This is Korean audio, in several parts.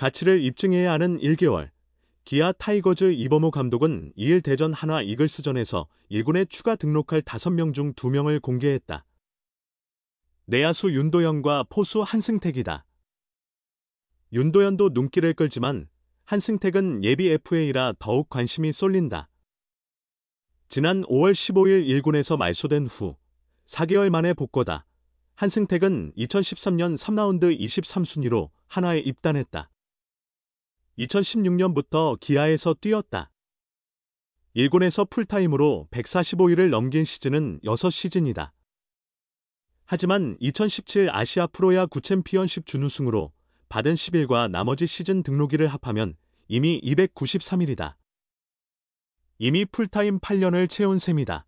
가치를 입증해야 하는 1개월. 기아 타이거즈 이범호 감독은 2일 대전 한화 이글스전에서 1군에 추가 등록할 5명 중 2명을 공개했다. 내야수 윤도현과 포수 한승택이다. 윤도현도 눈길을 끌지만 한승택은 예비 FA라 더욱 관심이 쏠린다. 지난 5월 15일 1군에서 말소된 후 4개월 만에 복거다. 한승택은 2013년 3라운드 23순위로 한화에 입단했다. 2016년부터 기아에서 뛰었다. 1군에서 풀타임으로 145일을 넘긴 시즌은 6시즌이다. 하지만 2017 아시아 프로야 구챔피언십 준우승으로 받은 10일과 나머지 시즌 등록일을 합하면 이미 293일이다. 이미 풀타임 8년을 채운 셈이다.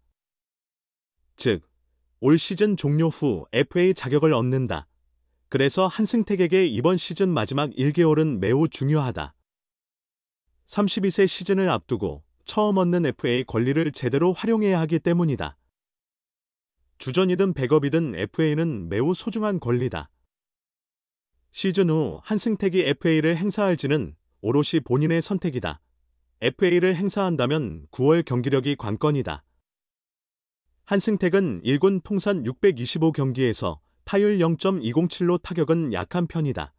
즉, 올 시즌 종료 후 FA 자격을 얻는다. 그래서 한승택에게 이번 시즌 마지막 1개월은 매우 중요하다. 32세 시즌을 앞두고 처음 얻는 FA 권리를 제대로 활용해야 하기 때문이다. 주전이든 백업이든 FA는 매우 소중한 권리다. 시즌 후 한승택이 FA를 행사할지는 오롯이 본인의 선택이다. FA를 행사한다면 9월 경기력이 관건이다. 한승택은 1군 통산 625경기에서 타율 0.207로 타격은 약한 편이다.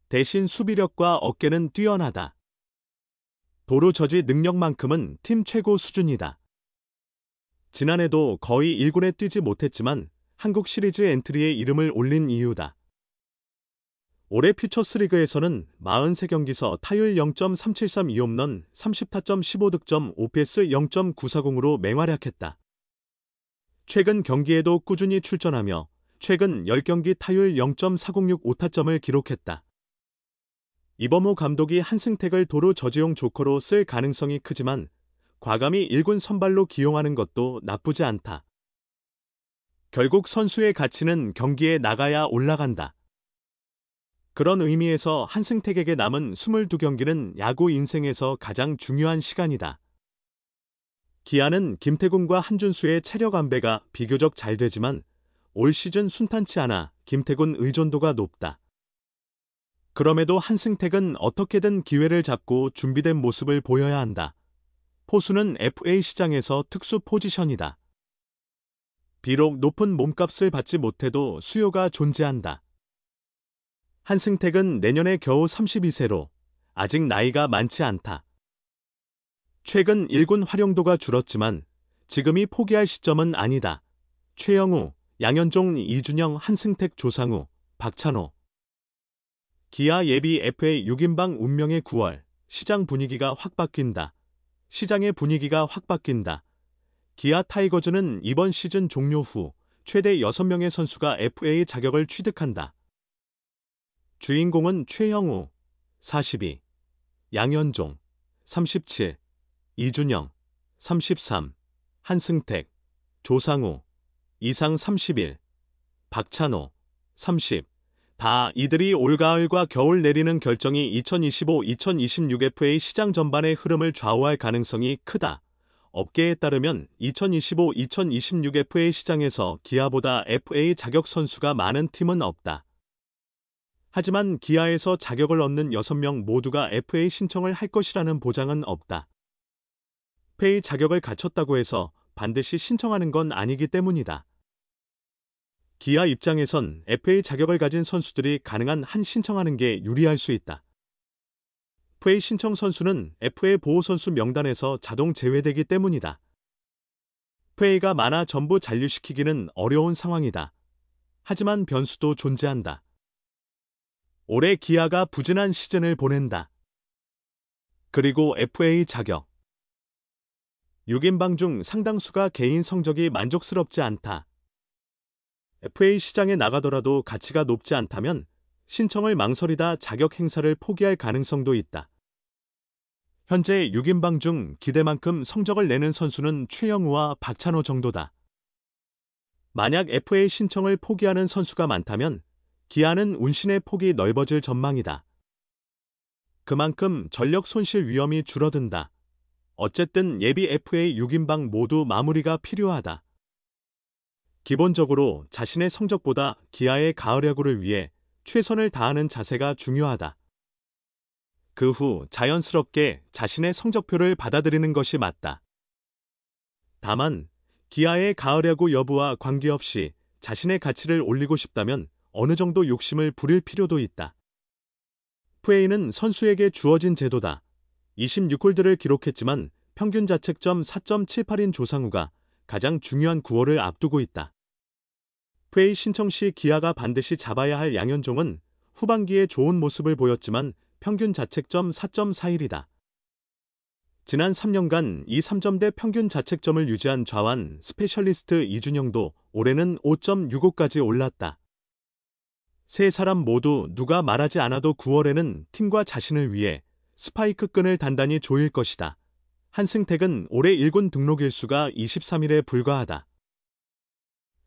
대신 수비력과 어깨는 뛰어나다. 도루 저지 능력만큼은 팀 최고 수준이다. 지난해도 거의 1군에 뛰지 못했지만 한국 시리즈 엔트리에 이름을 올린 이유다. 올해 퓨처스리그에서는 43경기서 타율 0.373 2홈런 30타점 15득점 OPS 0.940으로 맹활약했다. 최근 경기에도 꾸준히 출전하며 최근 10경기 타율 0.406 5타점을 기록했다. 이범호 감독이 한승택을 도루 저지용 조커로 쓸 가능성이 크지만 과감히 1군 선발로 기용하는 것도 나쁘지 않다. 결국 선수의 가치는 경기에 나가야 올라간다. 그런 의미에서 한승택에게 남은 22경기는 야구 인생에서 가장 중요한 시간이다. 기아는 김태군과 한준수의 체력 안배가 비교적 잘 되지만 올 시즌 순탄치 않아 김태군 의존도가 높다. 그럼에도 한승택은 어떻게든 기회를 잡고 준비된 모습을 보여야 한다. 포수는 FA 시장에서 특수 포지션이다. 비록 높은 몸값을 받지 못해도 수요가 존재한다. 한승택은 내년에 겨우 32세로 아직 나이가 많지 않다. 최근 1군 활용도가 줄었지만 지금이 포기할 시점은 아니다. 최영우, 양현종, 이준영, 한승택, 조상우, 박찬호. 기아 예비 FA 6인방 운명의 9월. 시장 분위기가 확 바뀐다. 시장의 분위기가 확 바뀐다. 기아 타이거즈는 이번 시즌 종료 후 최대 6명의 선수가 FA 자격을 취득한다. 주인공은 최영우, 42, 양현종, 37, 이준영, 33, 한승택, 조상우, 이상 31, 박찬호, 30. 다 이들이 올가을과 겨울 내리는 결정이 2025-2026 FA 시장 전반의 흐름을 좌우할 가능성이 크다. 업계에 따르면 2025-2026 FA 시장에서 기아보다 FA 자격 선수가 많은 팀은 없다. 하지만 기아에서 자격을 얻는 6명 모두가 FA 신청을 할 것이라는 보장은 없다. FA 자격을 갖췄다고 해서 반드시 신청하는 건 아니기 때문이다. 기아 입장에선 FA 자격을 가진 선수들이 가능한 한 신청하는 게 유리할 수 있다. FA 신청 선수는 FA 보호선수 명단에서 자동 제외되기 때문이다. FA가 많아 전부 잔류시키기는 어려운 상황이다. 하지만 변수도 존재한다. 올해 기아가 부진한 시즌을 보낸다. 그리고 FA 자격. 6인방 중 상당수가 개인 성적이 만족스럽지 않다. FA 시장에 나가더라도 가치가 높지 않다면 신청을 망설이다 자격 행사를 포기할 가능성도 있다. 현재 6인방 중 기대만큼 성적을 내는 선수는 최영우와 박찬호 정도다. 만약 FA 신청을 포기하는 선수가 많다면 기아는 운신의 폭이 넓어질 전망이다. 그만큼 전력 손실 위험이 줄어든다. 어쨌든 예비 FA 6인방 모두 마무리가 필요하다. 기본적으로 자신의 성적보다 기아의 가을 야구를 위해 최선을 다하는 자세가 중요하다. 그 후 자연스럽게 자신의 성적표를 받아들이는 것이 맞다. 다만 기아의 가을 야구 여부와 관계없이 자신의 가치를 올리고 싶다면 어느 정도 욕심을 부릴 필요도 있다. FA는 선수에게 주어진 제도다. 26홀드를 기록했지만 평균 자책점 4.78인 조상우가 가장 중요한 9홀을 앞두고 있다. FA 신청 시 기아가 반드시 잡아야 할 양현종은 후반기에 좋은 모습을 보였지만 평균 자책점 4.41이다. 지난 3년간 이 3점대 평균 자책점을 유지한 좌완 스페셜리스트 이준영도 올해는 5.65까지 올랐다. 세 사람 모두 누가 말하지 않아도 9월에는 팀과 자신을 위해 스파이크 끈을 단단히 조일 것이다. 한승택은 올해 1군 등록 일수가 23일에 불과하다.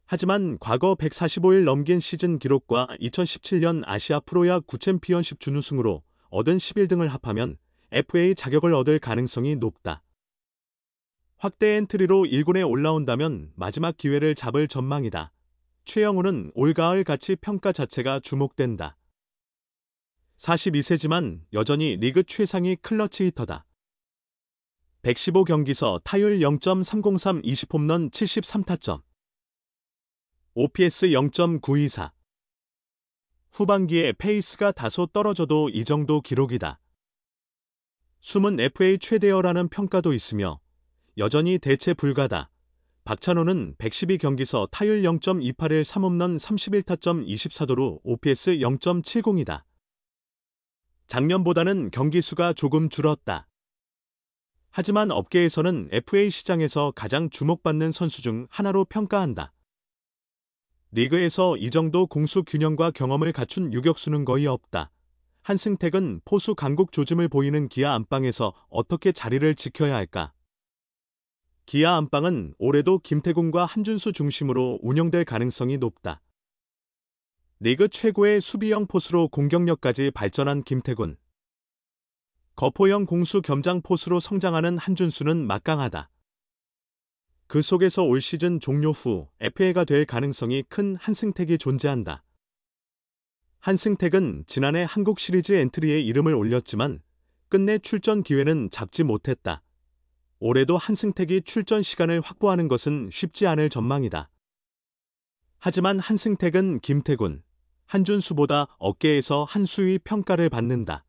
하지만 과거 145일 넘긴 시즌 기록과 2017년 아시아 프로야 9챔피언십 준우승으로 얻은 11등을 합하면 FA 자격을 얻을 가능성이 높다. 확대 엔트리로 1군에 올라온다면 마지막 기회를 잡을 전망이다. 최영우는 올가을 가치 평가 자체가 주목된다. 42세지만 여전히 리그 최상위 클러치 히터다. 115경기서 타율 0.303 20홈런 73타점. OPS 0.924. 후반기에 페이스가 다소 떨어져도 이 정도 기록이다. 숨은 FA 최대어라는 평가도 있으며 여전히 대체 불가다. 박찬호는 112경기서 타율 0.281 3홈런 31타점 24도루 OPS 0.70이다. 작년보다는 경기 수가 조금 줄었다. 하지만 업계에서는 FA 시장에서 가장 주목받는 선수 중 하나로 평가한다. 리그에서 이 정도 공수 균형과 경험을 갖춘 유격수는 거의 없다. 한승택은 포수 강국 조짐을 보이는 기아 안방에서 어떻게 자리를 지켜야 할까? 기아 안방은 올해도 김태군과 한준수 중심으로 운영될 가능성이 높다. 리그 최고의 수비형 포수로 공격력까지 발전한 김태군. 거포형 공수 겸장 포수로 성장하는 한준수는 막강하다. 그 속에서 올 시즌 종료 후 FA가 될 가능성이 큰 한승택이 존재한다. 한승택은 지난해 한국 시리즈 엔트리에 이름을 올렸지만 끝내 출전 기회는 잡지 못했다. 올해도 한승택이 출전 시간을 확보하는 것은 쉽지 않을 전망이다. 하지만 한승택은 김태군, 한준수보다 업계에서 한 수위 평가를 받는다.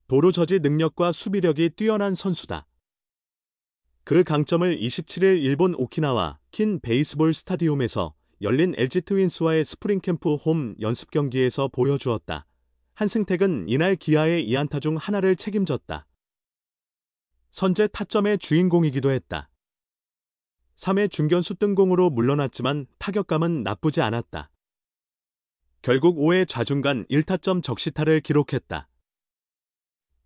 도루 저지 능력과 수비력이 뛰어난 선수다. 그 강점을 27일 일본 오키나와 킨 베이스볼 스타디움에서 열린 LG 트윈스와의 스프링 캠프 홈 연습 경기에서 보여주었다. 한승택은 이날 기아의 2안타 중 하나를 책임졌다. 선제 타점의 주인공이기도 했다. 3회 중견수 뜬공으로 물러났지만 타격감은 나쁘지 않았다. 결국 5회 좌중간 1타점 적시타를 기록했다.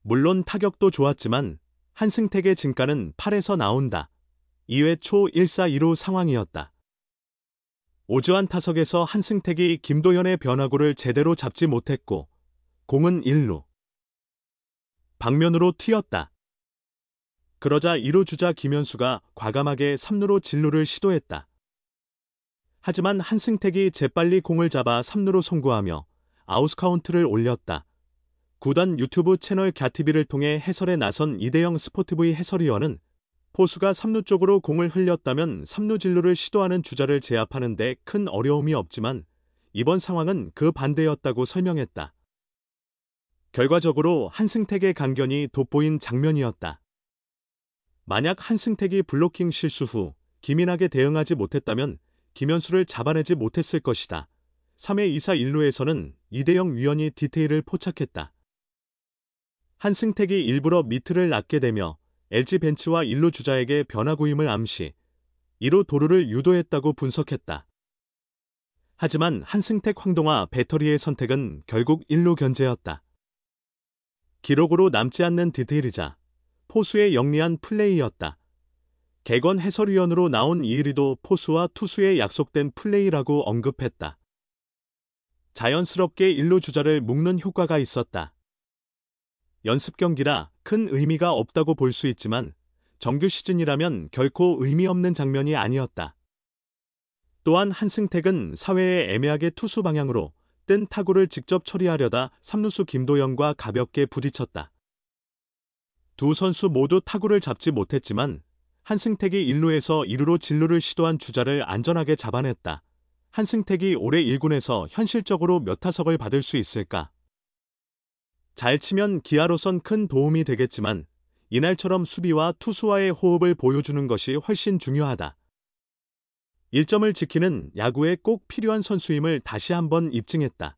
물론 타격도 좋았지만 한승택의 진가는 8에서 나온다. 2회 초 1사2루 상황이었다. 오주환 타석에서 한승택이 김도현의 변화구를 제대로 잡지 못했고 공은 1루 방면으로 튀었다. 그러자 2루 주자 김현수가 과감하게 3루로 진루를 시도했다. 하지만 한승택이 재빨리 공을 잡아 3루로 송구하며 아웃 카운트를 올렸다. 구단 유튜브 채널 갸티비를 통해 해설에 나선 이대영 스포티브이 해설위원은 포수가 3루 쪽으로 공을 흘렸다면 3루 진루를 시도하는 주자를 제압하는 데 큰 어려움이 없지만 이번 상황은 그 반대였다고 설명했다. 결과적으로 한승택의 강견이 돋보인 장면이었다. 만약 한승택이 블로킹 실수 후 기민하게 대응하지 못했다면 김현수를 잡아내지 못했을 것이다. 3회 2사 1루에서는 이대영 위원이 디테일을 포착했다. 한승택이 일부러 미트를 낮게 대며 LG 벤치와 1루 주자에게 변화구임을 암시, 2루 도루를 유도했다고 분석했다. 하지만 한승택 황동화 배터리의 선택은 결국 1루 견제였다. 기록으로 남지 않는 디테일이자 포수의 영리한 플레이였다. 객원 해설위원으로 나온 이일이도 포수와 투수의 약속된 플레이라고 언급했다. 자연스럽게 1루 주자를 묶는 효과가 있었다. 연습 경기라 큰 의미가 없다고 볼 수 있지만 정규 시즌이라면 결코 의미 없는 장면이 아니었다. 또한 한승택은 사회에 애매하게 투수 방향으로 뜬 타구를 직접 처리하려다 3루수 김도영과 가볍게 부딪혔다. 두 선수 모두 타구를 잡지 못했지만 한승택이 1루에서 2루로 진루를 시도한 주자를 안전하게 잡아냈다. 한승택이 올해 1군에서 현실적으로 몇 타석을 받을 수 있을까? 잘 치면 기아로선 큰 도움이 되겠지만 이날처럼 수비와 투수와의 호흡을 보여주는 것이 훨씬 중요하다. 1점을 지키는 야구에 꼭 필요한 선수임을 다시 한번 입증했다.